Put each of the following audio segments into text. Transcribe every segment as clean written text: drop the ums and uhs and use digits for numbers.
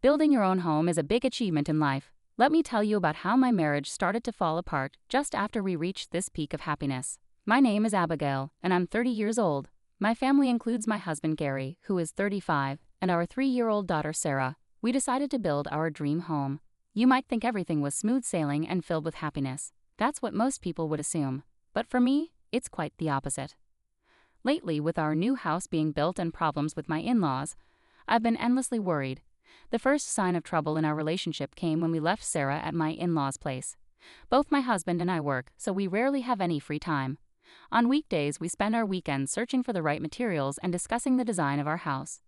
Building your own home is a big achievement in life. Let me tell you about how my marriage started to fall apart just after we reached this peak of happiness. My name is Abigail, and I'm 30 years old. My family includes my husband Gary, who is 35, and our 3-year-old daughter Sarah. We decided to build our dream home. You might think everything was smooth sailing and filled with happiness. That's what most people would assume. But for me, it's quite the opposite. Lately, with our new house being built and problems with my in-laws, I've been endlessly worried. The first sign of trouble in our relationship came when we left Sarah at my in-laws' place. Both my husband and I work, so we rarely have any free time. On weekdays, we spend our weekends searching for the right materials and discussing the design of our house.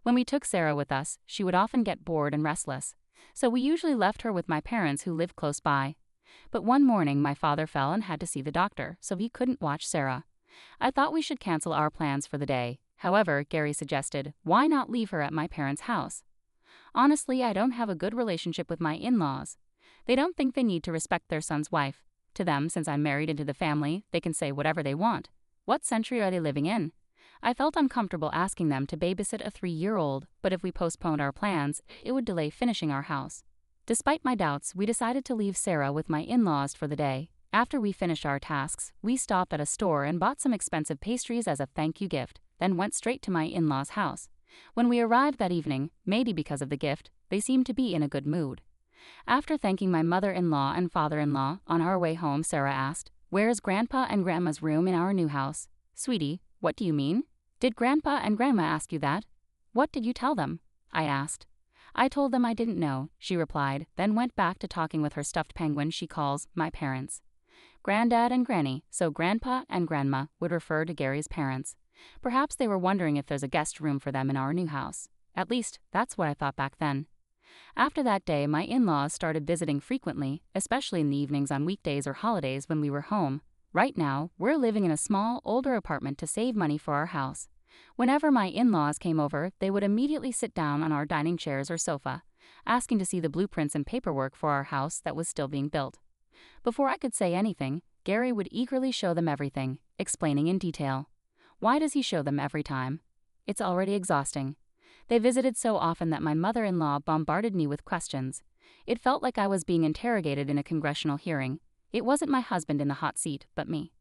When we took Sarah with us, she would often get bored and restless, so we usually left her with my parents who live close by. But one morning, my father fell and had to see the doctor, so he couldn't watch Sarah. I thought we should cancel our plans for the day. However, Gary suggested, why not leave her at my parents' house? Honestly, I don't have a good relationship with my in-laws. They don't think they need to respect their son's wife. To them, since I'm married into the family, they can say whatever they want. What century are they living in? I felt uncomfortable asking them to babysit a 3-year-old, but if we postponed our plans, it would delay finishing our house. Despite my doubts, we decided to leave Sarah with my in-laws for the day. After we finished our tasks, we stopped at a store and bought some expensive pastries as a thank you gift, then went straight to my in-laws' house. When we arrived that evening, maybe because of the gift, they seemed to be in a good mood. After thanking my mother-in-law and father-in-law, on our way home, Sarah asked, "Where's Grandpa and Grandma's room in our new house?" "Sweetie, what do you mean? Did Grandpa and Grandma ask you that?" "What did you tell them?" I asked. "I told them I didn't know," she replied, then went back to talking with her stuffed penguin she calls my parents. Granddad and Granny, so Grandpa and Grandma would refer to Gary's parents. Perhaps they were wondering if there's a guest room for them in our new house. At least, that's what I thought back then. After that day, my in-laws started visiting frequently, especially in the evenings on weekdays or holidays when we were home. Right now, we're living in a small, older apartment to save money for our house. Whenever my in-laws came over, they would immediately sit down on our dining chairs or sofa, asking to see the blueprints and paperwork for our house that was still being built. Before I could say anything, Gary would eagerly show them everything, explaining in detail. Why does he show them every time? It's already exhausting. They visited so often that my mother-in-law bombarded me with questions. It felt like I was being interrogated in a congressional hearing. It wasn't my husband in the hot seat, but me.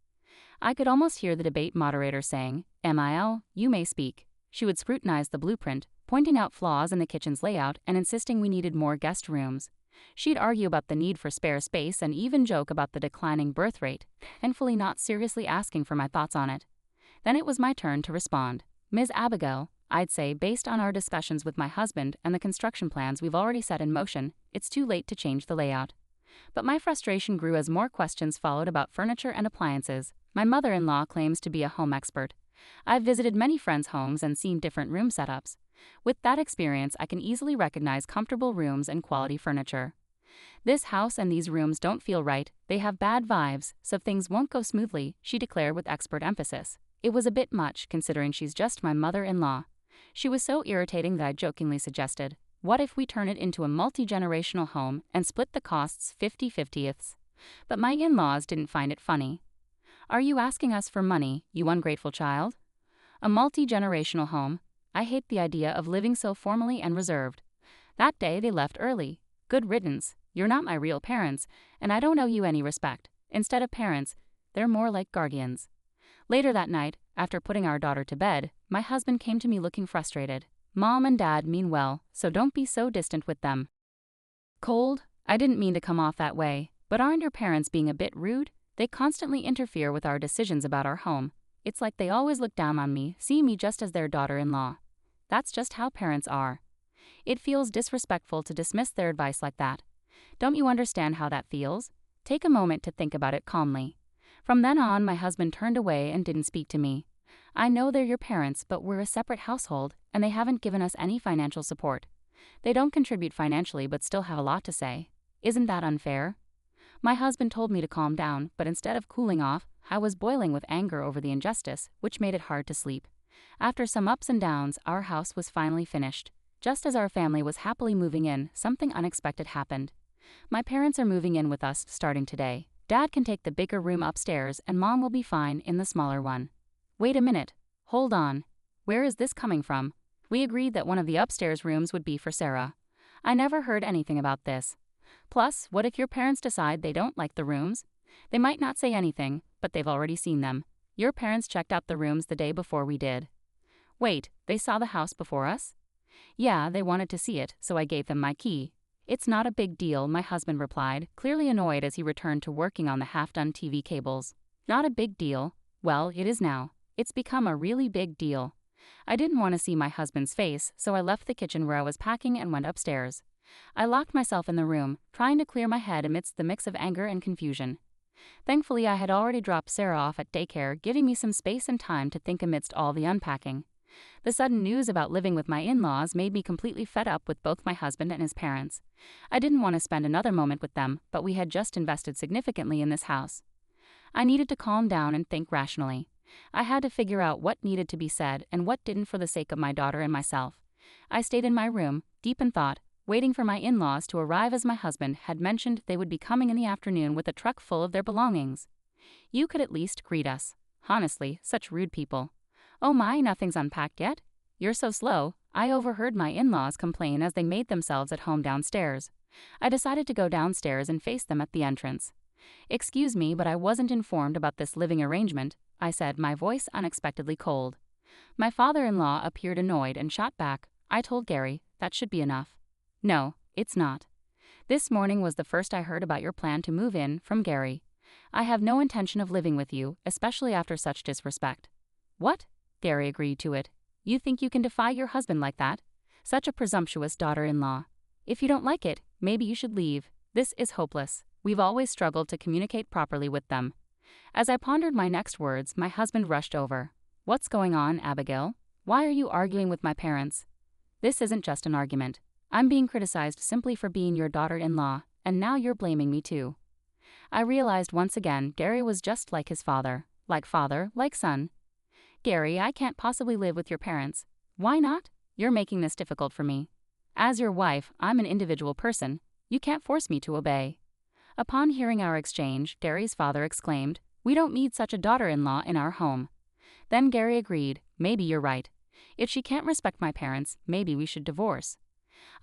I could almost hear the debate moderator saying, "Mil, you may speak." She would scrutinize the blueprint, pointing out flaws in the kitchen's layout and insisting we needed more guest rooms. She'd argue about the need for spare space and even joke about the declining birth rate, thankfully not seriously asking for my thoughts on it. Then it was my turn to respond. "Ms. Abigail, I'd say based on our discussions with my husband and the construction plans we've already set in motion, it's too late to change the layout." But my frustration grew as more questions followed about furniture and appliances. My mother-in-law claims to be a home expert. I've visited many friends' homes and seen different room setups. With that experience, I can easily recognize comfortable rooms and quality furniture. "This house and these rooms don't feel right, they have bad vibes, so things won't go smoothly," she declared with expert emphasis. It was a bit much, considering she's just my mother-in-law. She was so irritating that I jokingly suggested, "What if we turn it into a multi-generational home and split the costs 50-50ths? But my in-laws didn't find it funny. "Are you asking us for money, you ungrateful child?" A multi-generational home? I hate the idea of living so formally and reserved. That day they left early. Good riddance. You're not my real parents, and I don't owe you any respect. Instead of parents, they're more like guardians. Later that night, after putting our daughter to bed, my husband came to me looking frustrated. "Mom and Dad mean well, so don't be so distant with them." Cold? I didn't mean to come off that way, but aren't your parents being a bit rude? They constantly interfere with our decisions about our home. It's like they always look down on me, see me just as their daughter-in-law. That's just how parents are. It feels disrespectful to dismiss their advice like that. Don't you understand how that feels? Take a moment to think about it calmly. From then on, my husband turned away and didn't speak to me. I know they're your parents, but we're a separate household, and they haven't given us any financial support. They don't contribute financially but still have a lot to say. Isn't that unfair? My husband told me to calm down, but instead of cooling off, I was boiling with anger over the injustice, which made it hard to sleep. After some ups and downs, our house was finally finished. Just as our family was happily moving in, something unexpected happened. My parents are moving in with us starting today. Dad can take the bigger room upstairs and Mom will be fine in the smaller one. Wait a minute. Hold on. Where is this coming from? We agreed that one of the upstairs rooms would be for Sarah. I never heard anything about this. Plus, what if your parents decide they don't like the rooms? They might not say anything, but they've already seen them. Your parents checked out the rooms the day before we did. Wait, they saw the house before us? Yeah, they wanted to see it, so I gave them my key. It's not a big deal, my husband replied, clearly annoyed as he returned to working on the half-done TV cables. Not a big deal? Well, it is now. It's become a really big deal. I didn't want to see my husband's face, so I left the kitchen where I was packing and went upstairs. I locked myself in the room, trying to clear my head amidst the mix of anger and confusion. Thankfully, I had already dropped Sarah off at daycare, giving me some space and time to think amidst all the unpacking. The sudden news about living with my in-laws made me completely fed up with both my husband and his parents. I didn't want to spend another moment with them, but we had just invested significantly in this house. I needed to calm down and think rationally. I had to figure out what needed to be said and what didn't for the sake of my daughter and myself. I stayed in my room, deep in thought, waiting for my in-laws to arrive as my husband had mentioned they would be coming in the afternoon with a truck full of their belongings. You could at least greet us. Honestly, such rude people. Oh my, nothing's unpacked yet? You're so slow. I overheard my in-laws complain as they made themselves at home downstairs. I decided to go downstairs and face them at the entrance. Excuse me, but I wasn't informed about this living arrangement, I said, my voice unexpectedly cold. My father-in-law appeared annoyed and shot back, I told Gary, that should be enough. No, it's not. This morning was the first I heard about your plan to move in from Gary. I have no intention of living with you, especially after such disrespect. What? Gary agreed to it. You think you can defy your husband like that? Such a presumptuous daughter-in-law. If you don't like it, maybe you should leave. This is hopeless. We've always struggled to communicate properly with them. As I pondered my next words, my husband rushed over. What's going on, Abigail? Why are you arguing with my parents? This isn't just an argument. I'm being criticized simply for being your daughter-in-law, and now you're blaming me too. I realized once again Gary was just like his father, like son. Gary, I can't possibly live with your parents. Why not? You're making this difficult for me. As your wife, I'm an individual person. You can't force me to obey. Upon hearing our exchange, Gary's father exclaimed, We don't need such a daughter-in-law in our home. Then Gary agreed, maybe you're right. If she can't respect my parents, maybe we should divorce.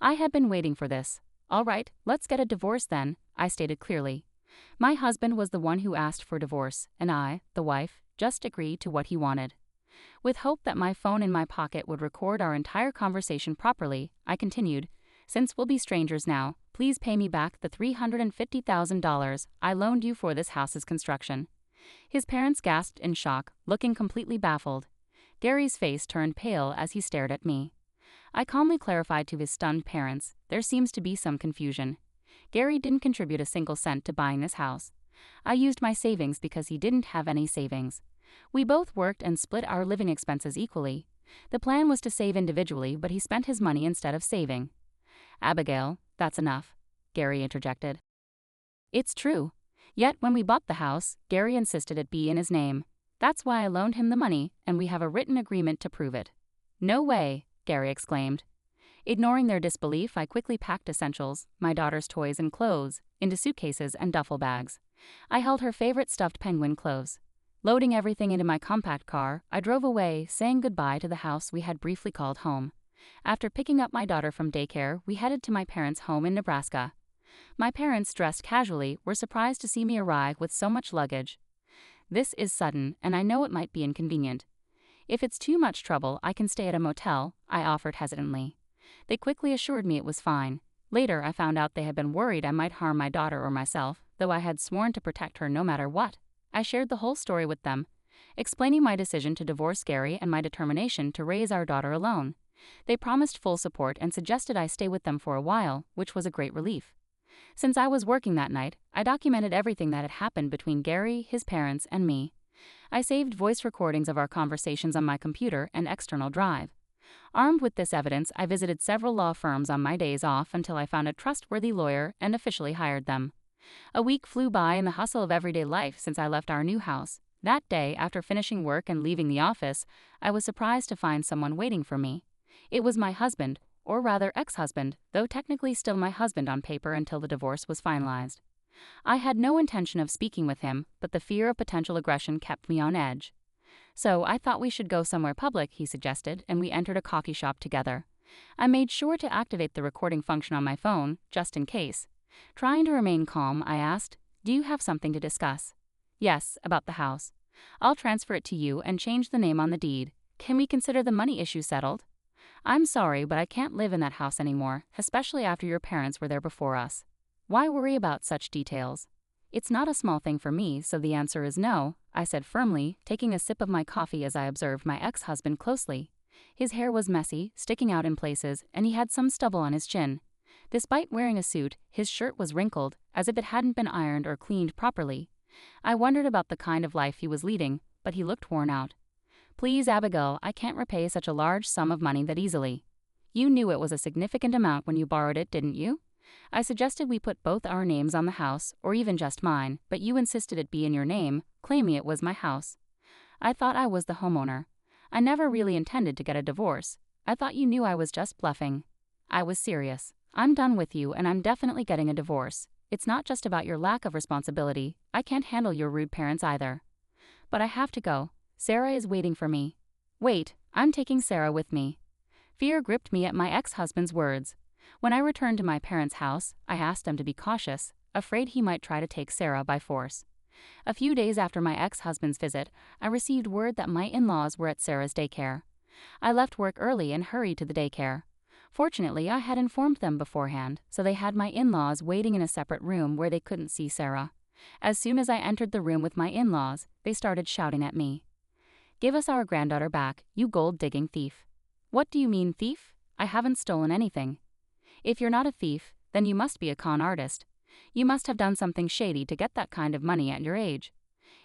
I had been waiting for this. All right, let's get a divorce then, I stated clearly. My husband was the one who asked for divorce, and I, the wife, just agreed to what he wanted. With hope that my phone in my pocket would record our entire conversation properly, I continued, Since we'll be strangers now, please pay me back the $350,000 I loaned you for this house's construction. His parents gasped in shock, looking completely baffled. Gary's face turned pale as he stared at me. I calmly clarified to his stunned parents, there seems to be some confusion. Gary didn't contribute a single cent to buying this house. I used my savings because he didn't have any savings. We both worked and split our living expenses equally. The plan was to save individually, but he spent his money instead of saving. Abigail, that's enough, Gary interjected. It's true. Yet when we bought the house, Gary insisted it be in his name. That's why I loaned him the money, and we have a written agreement to prove it. No way, Gary exclaimed. Ignoring their disbelief, I quickly packed essentials, my daughter's toys and clothes, into suitcases and duffel bags. I held her favorite stuffed penguin close. Loading everything into my compact car, I drove away, saying goodbye to the house we had briefly called home. After picking up my daughter from daycare, we headed to my parents' home in Nebraska. My parents, dressed casually, were surprised to see me arrive with so much luggage. This is sudden, and I know it might be inconvenient. If it's too much trouble, I can stay at a motel, I offered hesitantly. They quickly assured me it was fine. Later, I found out they had been worried I might harm my daughter or myself, though I had sworn to protect her no matter what. I shared the whole story with them, explaining my decision to divorce Gary and my determination to raise our daughter alone. They promised full support and suggested I stay with them for a while, which was a great relief. Since I was working that night, I documented everything that had happened between Gary, his parents, and me. I saved voice recordings of our conversations on my computer and external drive. Armed with this evidence, I visited several law firms on my days off until I found a trustworthy lawyer and officially hired them. A week flew by in the hustle of everyday life since I left our new house. That day, after finishing work and leaving the office, I was surprised to find someone waiting for me. It was my husband, or rather ex-husband, though technically still my husband on paper until the divorce was finalized. I had no intention of speaking with him, but the fear of potential aggression kept me on edge. So I thought we should go somewhere public, he suggested, and we entered a coffee shop together. I made sure to activate the recording function on my phone, just in case. Trying to remain calm, I asked, "Do you have something to discuss?" "Yes, about the house. I'll transfer it to you and change the name on the deed. Can we consider the money issue settled?" "I'm sorry, but I can't live in that house anymore, especially after your parents were there before us." "Why worry about such details?" "It's not a small thing for me, so the answer is no," I said firmly, taking a sip of my coffee as I observed my ex-husband closely. His hair was messy, sticking out in places, and he had some stubble on his chin. Despite wearing a suit, his shirt was wrinkled, as if it hadn't been ironed or cleaned properly. I wondered about the kind of life he was leading, but he looked worn out. "Please, Abigail, I can't repay such a large sum of money that easily." "You knew it was a significant amount when you borrowed it, didn't you?" "I suggested we put both our names on the house, or even just mine, but you insisted it be in your name, claiming it was my house." "I thought I was the homeowner. I never really intended to get a divorce. I thought you knew I was just bluffing." "I was serious. I'm done with you, and I'm definitely getting a divorce. It's not just about your lack of responsibility. I can't handle your rude parents either." "But I have to go. Sarah is waiting for me." "Wait, I'm taking Sarah with me." Fear gripped me at my ex-husband's words. When I returned to my parents' house, I asked them to be cautious, afraid he might try to take Sarah by force. A few days after my ex-husband's visit, I received word that my in-laws were at Sarah's daycare. I left work early and hurried to the daycare. Fortunately, I had informed them beforehand, so they had my in-laws waiting in a separate room where they couldn't see Sarah. As soon as I entered the room with my in-laws, they started shouting at me. "Give us our granddaughter back, you gold-digging thief." "What do you mean, thief? I haven't stolen anything." "If you're not a thief, then you must be a con artist. You must have done something shady to get that kind of money at your age.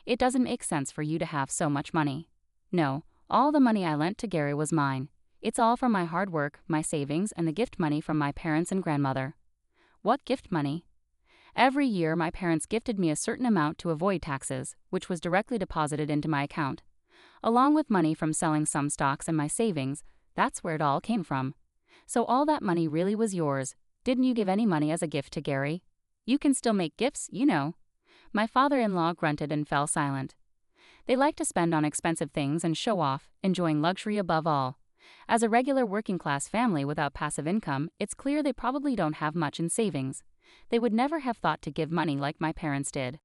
It doesn't make sense for you to have so much money." "No, all the money I lent to Gary was mine. It's all from my hard work, my savings, and the gift money from my parents and grandmother." "What gift money?" "Every year my parents gifted me a certain amount to avoid taxes, which was directly deposited into my account. Along with money from selling some stocks and my savings, that's where it all came from." "So all that money really was yours. Didn't you give any money as a gift to Gary?" "You can still make gifts, you know." My father-in-law grunted and fell silent. They like to spend on expensive things and show off, enjoying luxury above all. As a regular working-class family without passive income, it's clear they probably don't have much in savings. They would never have thought to give money like my parents did.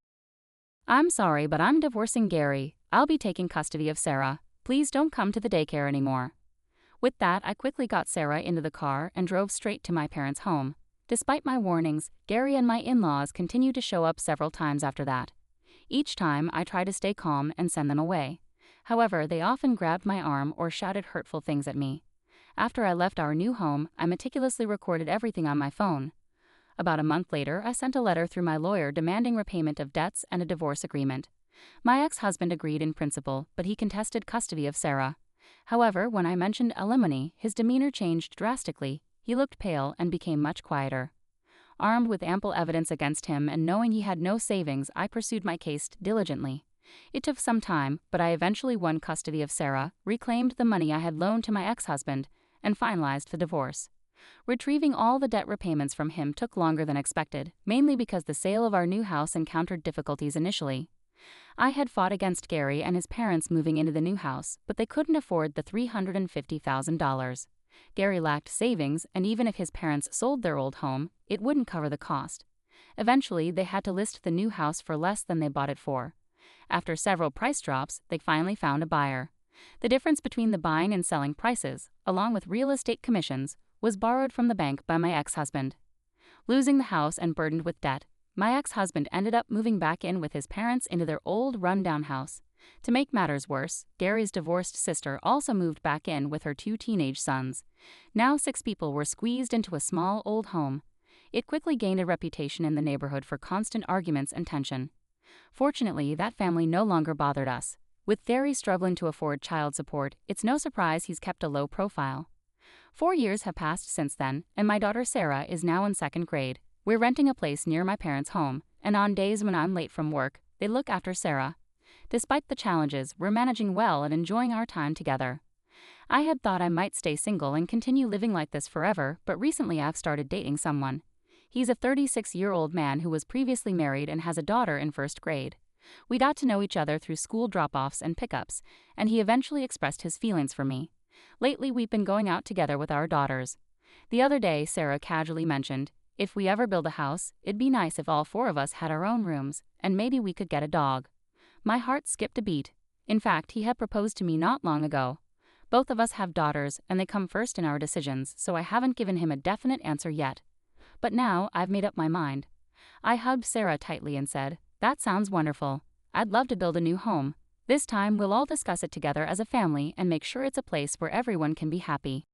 "I'm sorry, but I'm divorcing Gary. I'll be taking custody of Sarah. Please don't come to the daycare anymore." With that, I quickly got Sarah into the car and drove straight to my parents' home. Despite my warnings, Gary and my in-laws continued to show up several times after that. Each time, I tried to stay calm and send them away. However, they often grabbed my arm or shouted hurtful things at me. After I left our new home, I meticulously recorded everything on my phone. About a month later, I sent a letter through my lawyer demanding repayment of debts and a divorce agreement. My ex-husband agreed in principle, but he contested custody of Sarah. However, when I mentioned alimony, his demeanor changed drastically. He looked pale and became much quieter. Armed with ample evidence against him and knowing he had no savings, I pursued my case diligently. It took some time, but I eventually won custody of Sarah, reclaimed the money I had loaned to my ex-husband, and finalized the divorce. Retrieving all the debt repayments from him took longer than expected, mainly because the sale of our new house encountered difficulties initially. I had fought against Gary and his parents moving into the new house, but they couldn't afford the $350,000. Gary lacked savings, and even if his parents sold their old home, it wouldn't cover the cost. Eventually, they had to list the new house for less than they bought it for. After several price drops, they finally found a buyer. The difference between the buying and selling prices, along with real estate commissions, was borrowed from the bank by my ex-husband. Losing the house and burdened with debt, my ex-husband ended up moving back in with his parents into their old run-down house. To make matters worse, Gary's divorced sister also moved back in with her 2 teenage sons. Now 6 people were squeezed into a small old home. It quickly gained a reputation in the neighborhood for constant arguments and tension. Fortunately, that family no longer bothered us. With Gary struggling to afford child support, it's no surprise he's kept a low profile. 4 years have passed since then, and my daughter Sarah is now in 2nd grade. We're renting a place near my parents' home, and on days when I'm late from work, they look after Sarah. Despite the challenges, we're managing well and enjoying our time together. I had thought I might stay single and continue living like this forever, but recently I've started dating someone. He's a 36-year-old man who was previously married and has a daughter in 1st grade. We got to know each other through school drop-offs and pickups, and he eventually expressed his feelings for me. Lately, we've been going out together with our daughters. The other day, Sarah casually mentioned, if we ever build a house, it'd be nice if all four of us had our own rooms, and maybe we could get a dog. My heart skipped a beat. In fact, he had proposed to me not long ago. Both of us have daughters, and they come first in our decisions, so I haven't given him a definite answer yet. But now, I've made up my mind. I hugged Sarah tightly and said, "That sounds wonderful. I'd love to build a new home. This time, we'll all discuss it together as a family and make sure it's a place where everyone can be happy."